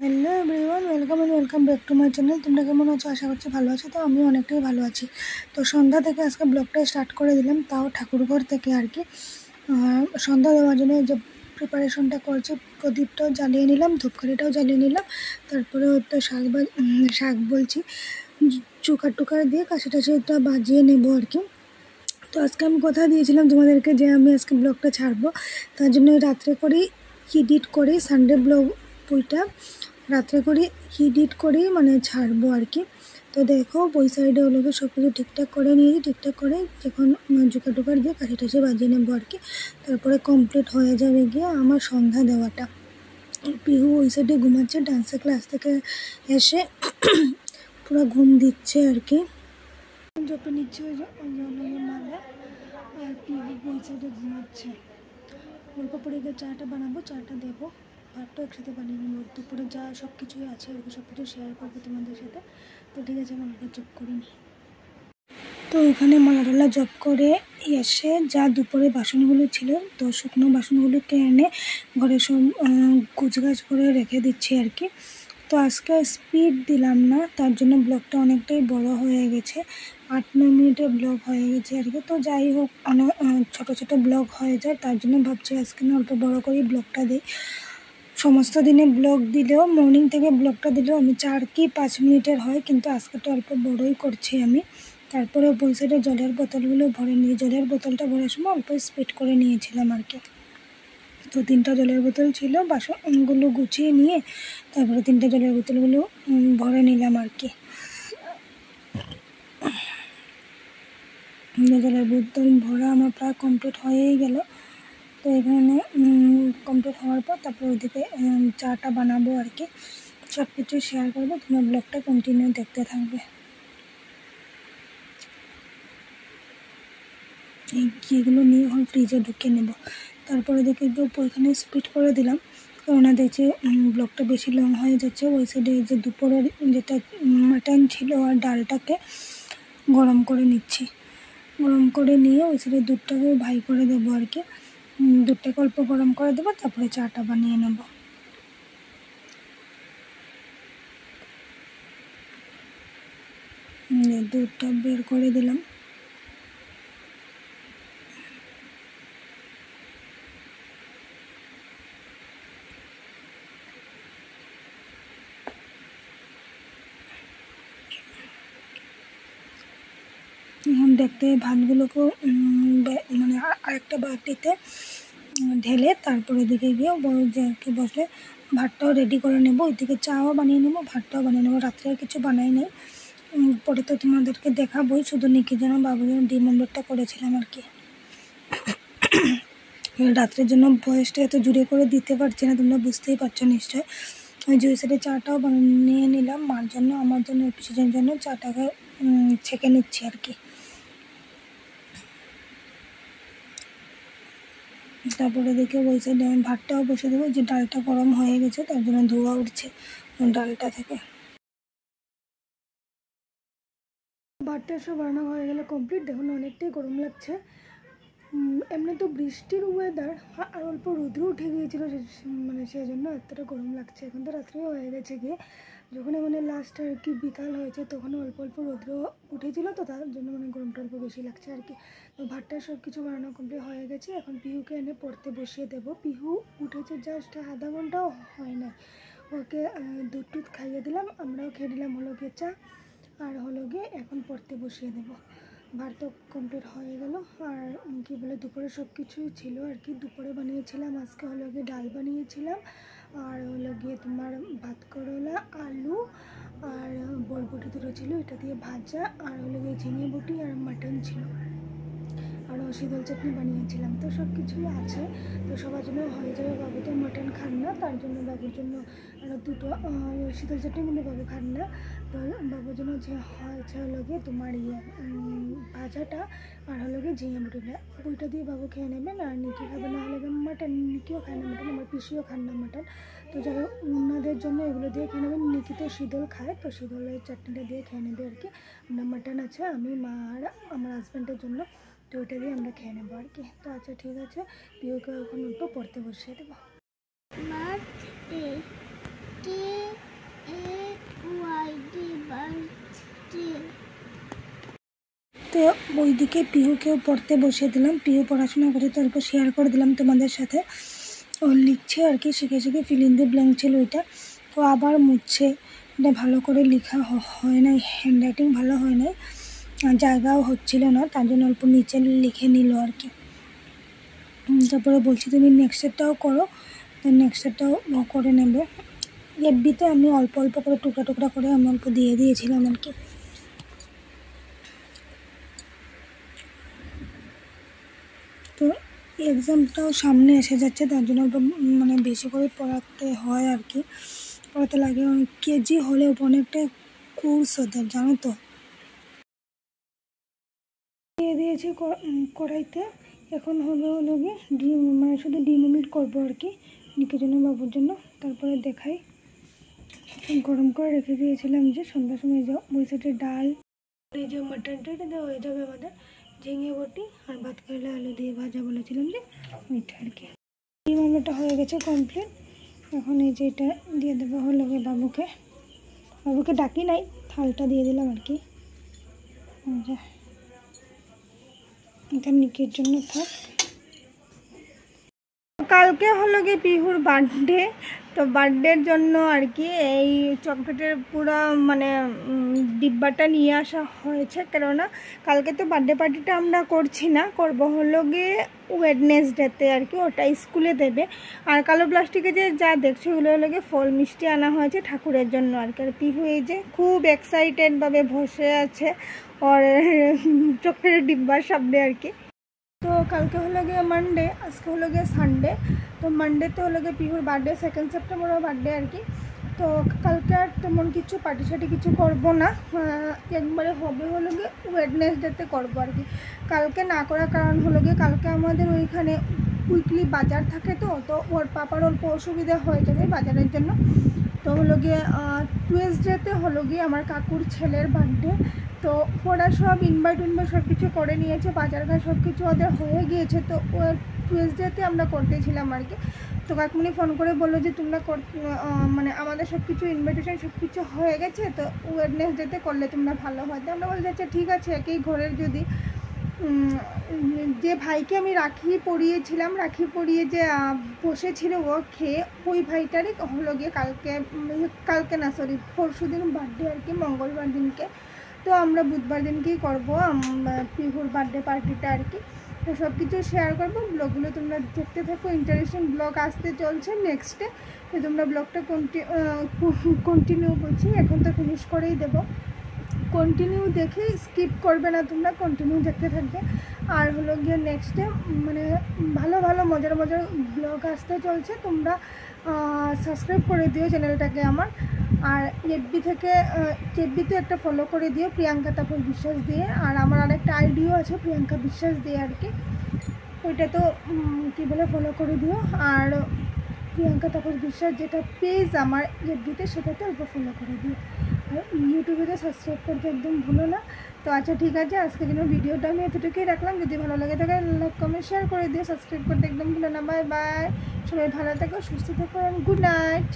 Hello everyone, welcome back to my channel. তোমরা কেমন আছো? আশা করছি ভালো আছো। তো আমি অনেকটাই ভালো আছি। তো সন্ধ্যা থেকে আজকে ব্লগটা স্টার্ট করে দিলাম, তাও ঠাকুরঘর থেকে আর কি। সন্ধ্যা দেওয়ার জন্য যে প্রিপারেশনটা করছি, প্রদীপটাও জ্বালিয়ে নিলাম, ধূপকাঠিটাও জ্বালিয়ে নিলাম। তারপরে হয়তো শাক বলছি চুকার টুকার দিয়ে কাশি টাশিটা বাজিয়ে নেবো আর কি। তো আজকে আমি কথা দিয়েছিলাম তোমাদেরকে যে আমি আজকে ব্লগটা ছাড়বো, তার জন্য রাত্রে করেই এডিট করে সানডে ব্লগ বইটা রাত্রে করে এডিট করেই মানে ছাড়বো আর কি। তো দেখো ওই সাইডে ওগুলোকে সব কিছু ঠিকঠাক করে নিয়েছি, ঠিকঠাক করে যখন জোগাড় টোকার দিয়ে কাশি টাশি বাজিয়ে নেবো আর কি। তারপরে কমপ্লিট হয়ে যাবে গিয়ে আমার সন্ধ্যা দেওয়াটা। পিহু ওই সাইডে ঘুমাচ্ছে, ডান্সের ক্লাস থেকে এসে পুরো ঘুম দিচ্ছে আর কি। যত নিচ্ছে ওই জন্য মালা, আর পিহু ওই সাইডে ঘুমাচ্ছে। অল্প পরে গিয়ে চাটা বানাবো, চাটা দেবো, ভাতটাও একসাথে বানিয়ে নেবো। দুপুরে যা সব কিছুই আছে আর কি, সব কিছু শেয়ার করবো তোমাদের সাথে। তো ঠিক আছে, মালাটা জব করে নিই। তো এখানে মালাটালা জব করে এসে যা দুপুরে বাসনগুলো ছিল, তো শুকনো বাসনগুলোকে এনে ঘরে সব গুছগাছ করে রেখে দিচ্ছি আর কি। তো আজকে স্পিড দিলাম না, তার জন্য ব্লগটা অনেকটাই বড় হয়ে গেছে, 8-9 মিনিটের ব্লগ হয়ে গেছে আর কি। তো যাই হোক, অনেক ছোটো ছোটো ব্লগ হয়ে যায়, তার জন্য ভাবছি আজকে না অল্প বড়ো করেই ব্লগটা দিই। সমস্ত দিনে ব্লগ দিলেও, মর্নিং থেকে ব্লগটা দিলেও আমি 4 কি 5 মিনিটের হয়, কিন্তু আজকে তো অল্প বড়োই করছি আমি। তারপরে ওই সাইডে জলের বোতলগুলো ভরে নিয়ে, জলের বোতলটা ভরার সময় অল্প স্পিড করে নিয়েছিলাম আর কি। তো 3টা জলের বোতল ছিল, বাসনগুলো গুছিয়ে নিয়ে তারপরে 3টা জলের বোতলগুলো ভরে নিলাম আর কি। জলের বোতল ভরা আমার প্রায় কমপ্লিট হয়েই গেল। তো এখানে কমপ্লিট হওয়ার পর তারপর ওইদিকে চাটা বানাবো আর কি। সব কিছু শেয়ার করবো, তোমার ব্লগটা কন্টিনিউ দেখতে থাকবে। এই ঘিগুলো নিয়ে এখন ফ্রিজে ঢুকিয়ে নেব। তারপরে দেখে ওইখানে স্পিড করে দিলাম, কেননা দেখছি ব্লগটা বেশি লং হয়ে যাচ্ছে। ওই সাইডে যে দুপুরের যেটা মাটন ছিল আর ডালটাকে গরম করে নিচ্ছি, গরম করে নিয়ে ওই সাইডে দুধটাকে ভাই করে দেবো আর কি। দুধটাকে অল্প গরম করে দেবো, তারপরে চাটা বানিয়ে নেব। দুধটা বের করে দিলাম। এখন দেখতে ভাতগুলোকেও মানে আরেকটা বাটিতে ঢেলে তারপরে দিকে গিয়ে কি বসলে ভাতটাও রেডি করে নেব, ওইদিকে চাও বানিয়ে নেবো, ভাতটাও বানিয়ে নেবো। রাত্রে আর কিছু বানাই নেই, পরে তো তোমাদেরকে দেখাবোই। শুধু নিকির জন্য বাবুর জন্য ডিম অমলেটটা করেছিলাম আর কি। রাত্রের জন্য ভয়েসটা এত জুড়ে করে দিতে পারছি না, তোমরা বুঝতেই পারছো নিশ্চয়। ওই যে ওই সাইডে চাটাও বানিয়ে নিলাম, মার জন্য, আমার জন্য, পিসির জন্য চাটাকে ছেঁকে নিচ্ছি আর কি। তারপরে দেখে ওই সাইডে আমি ভাতটাও বসে দেবো, যে ডালটা গরম হয়ে গেছে তার জন্য ধোয়া উঠছে ডালটা থেকে। ভাতটা সব রান্না হয়ে গেলে কমপ্লিট। দেখুন অনেকটাই গরম লাগছে, এমনি তো বৃষ্টির ওয়েদার, আর অল্প রৌদ্র উঠে গিয়েছিলো, মানে সেই জন্য এতটা গরম লাগছে। এখন তো রাত্রেও হয়ে গেছে গিয়ে, যখন মানে লাস্ট আর কি বিকাল হয়েছে তখন অল্প অল্প রৌদ্র উঠেছিল, তো তার জন্য মানে গরমটা অল্প বেশি লাগছে আর কি। তো ভাতটা সব কিছু বানানো কমপ্লিট হয়ে গেছে, এখন পিহুকে এনে পড়তে বসিয়ে দেবো। পিহু উঠেছে জাস্ট আধা ঘন্টাও হয় না, ওকে দুধ টুধ খাইয়ে দিলাম, আমরাও খেয়ে দিলাম হলো গিয়ে চা, আর হলো গিয়ে এখন পড়তে বসিয়ে দেবো। ভাত তো কমপ্লিট হয়ে গেল। আর কি বলে দুপুরে সব কিছুই ছিল আর কি। দুপুরে বানিয়েছিলাম আজকে হলো গিয়ে ডাল বানিয়েছিলাম, আর হলো গিয়ে তোমার ভাত করলা, আলু আর বরবটি দুটো ছিল, এটা দিয়ে ভাজা, আর হলো গিয়ে ঝিঙে বটি আর মাটন ছিল, আর শীতল চাটনি বানিয়েছিলাম। তো সব কিছুই আছে, তো সবার জন্য হয়ে যাবে। বাবু তো মাটন খান না, তার জন্য বাবুর জন্য দুটো শীতল চাটনি, কিন্তু বাবু খান না। তো বাবুর জন্য যে হয়েছে হলো গিয়ে তোমার ভাজাটা, আর হলো গিয়ে ঝিঙে বটিটা, ওইটা দিয়ে বাবু খেয়ে নেবেন। আর নিকি খাবে না হলে মাটন, নিকিও খায় না মাটন, আমার পিসিও খান না মাটন। তো যাই হোক ওনাদের জন্য এগুলো দিয়ে খেয়ে নেবেন। নিকি তো শীতল খায়, তো শীতলের চাটনিটা দিয়ে খেয়ে নেবে আর কি। মাটন আছে, আমি, মা আর আমার হাজব্যান্ডের জন্য, তো ওইটা দিয়ে আমরা খেয়ে নেবো আর কি। তো আচ্ছা ঠিক আছে, পিওকে এখন অল্প পড়তে বসিয়ে দেবো। তো ওইদিকে পিহুকেও পড়তে বসিয়ে দিলাম। পিহু পড়াশোনা করে তো অল্প শেয়ার করে দিলাম তোমাদের সাথে। ও লিখছে আর কি, শিখে শিখে ফিল ইন দি ব্ল্যাঙ্ক ছিল ওইটা। ও আবার মুছছে, এটা ভালো করে লেখা হয় নাই, হ্যান্ডরাইটিং ভালো হয় নাই, জায়গাও হচ্ছিল না, তার জন্য অল্প নিচে লিখে নিল আর কি। তারপরে বলছি তুমি নেক্সটটাও করো, তো নেক্সটটাও করে নেবে। এফবিতে আমি অল্প অল্প করে টুকরা টুকরা করে আমি অল্প দিয়ে দিয়েছিলাম আর কি। তো এক্সামটাও সামনে এসে যাচ্ছে, তার জন্য অল্প মানে বেশি করে পড়াতে হয় আর কি, পড়াতে লাগে। কেজি হলেও অনেকটাই কোর্স ওদের, জানো তো। দিয়ে দিয়েছি কড়াইতে, এখন হলো গিয়ে মানে শুধু ডিম অমলেট করবো আর কি, নিকের জন্য বাবুর জন্য। তারপরে দেখাই, গরম করে রেখে দিয়েছিলাম যে সন্ধ্যার সময় যে বইসাটের ডাল, এই যে মাটনটা এটা দেওয়া হয়ে যাবে আমাদের, ঝিঙে বটি আর ভাত কেরালা আলু দিয়ে ভাজা বলেছিলাম যে ওইটা আর কি। ডিম অমলেটটা হয়ে গেছে কমপ্লিট। এখন এই যে এটা দিয়ে দেবো হলো গিয়ে বাবুকে ডাকি নাই, থালটা দিয়ে দিলাম আর কি। এটা নিকের জন্য থাক। কালকে হলো গিয়ে পিহুর বার্থডে, তো বার্থডের জন্য আর কি এই চকলেটের পুরো মানে ডিব্বাটা নিয়ে আসা হয়েছে, কেননা কালকে তো বার্থডে পার্টিটা আমরা করছি না, করবো হলো গিয়ে ওয়েডনেসডেতে আর কি, ওটা স্কুলে দেবে। আর কালো প্লাস্টিকে যে যা দেখছো ওগুলো হলো গিয়ে ফল মিষ্টি আনা হয়েছে ঠাকুরের জন্য আর কি। আর পিহু এই যে খুব এক্সাইটেডভাবে বসে আছে ওর চকলেটের ডিব্বার সামনে আর কি। তো কালকে হলো গিয়ে মানডে, আজকে হলো গিয়ে সানডে। তো মানডেতে হলো গিয়ে পিহুর বার্থডে, 2 সেপ্টেম্বরের বার্থডে আর কি। তো কালকে আর তেমন কিছু পার্টি সার্টি কিছু করবো না, একবারে হবে হলো গিয়ে ওয়েডনেসডেতে করবো আর কি। কালকে না করার কারণ হলো গিয়ে কালকে আমাদের ওইখানে উইকলি বাজার থাকে, তো ওর পাপার অল্প অসুবিধা হয়ে যাবে বাজারের জন্য। তো হলো গিয়ে টুয়েসডেতে হলো গিয়ে আমার কাকুর ছেলের বার্থডে। তো ওরা সব ইনভাইট সব কিছু করে নিয়েছে, বাজার ঘাট সব কিছু ওদের হয়ে গিয়েছে। তো টুয়েসডেতে আমরা করতেছিলাম আর কি। তো কাকুমনি ফোন করে বললো যে তোমরা মানে আমাদের সব কিছু ইনভাইটেশন সব কিছু হয়ে গেছে, তো ওয়েডনেসডেতে করলে তোমরা ভালো হয়। তো আমরা বলছি আচ্ছা ঠিক আছে, একই ঘরের যদি যে ভাইকে আমি রাখি পরিয়েছিলাম, রাখি পরিয়ে যে বসেছিল ও খেয়ে, ওই ভাইটারই হলো গিয়ে কালকে না সরি পরশু দিন বার্থডে আর কি, মঙ্গলবার দিনকে। তো আমরা বুধবার দিনকেই করবো পিহুর বার্থডে পার্টিটা আর কি। তো সব কিছু শেয়ার করবো, ব্লগগুলো তোমরা দেখতে থাকো, ইন্টারেস্টিং ব্লগ আসতে চলছে নেক্সটে। তো তোমরা ব্লগটা কন্টিনিউ বলছি, এখন তো ফিনিশ করেই দেবো। কন্টিনিউ দেখে স্কিপ করবে না তোমরা, কন্টিনিউ দেখতে থাকবে। আর হলো গিয়ে নেক্সটে মানে ভালো ভালো মজার মজার ব্লগ আসতে চলছে, তোমরা সাবস্ক্রাইব করে দিও চ্যানেলটাকে আমার। আর এফবিতে একটা ফলো করে দিও প্রিয়াঙ্কা তাপস বিশ্বাস দিয়ে। আর আমার আরেকটা আইডিও আছে প্রিয়াঙ্কা বিশ্বাস দিয়ে আর কি, ওইটা তো কী বলে ফলো করে দিও। আর প্রিয়াঙ্কা তাপস বিশ্বাস যেটা পেজ আমার এফবিতে, সেটাতে অল্প ফলো করে দিও। আর ইউটিউবে তো সাবস্ক্রাইব করতে একদম ভুলো না। তো আচ্ছা ঠিক আছে, আজকের জন্য ভিডিওটা আমি এতটুকুই রাখলাম। যদি ভালো লাগে থাকে লাইক কমেন্ট শেয়ার করে দিও, সাবস্ক্রাইব করতে একদম ভুলো না। বাই বাই, সবাই ভালো থাকো, সুস্থ থাকো, গুড নাইট।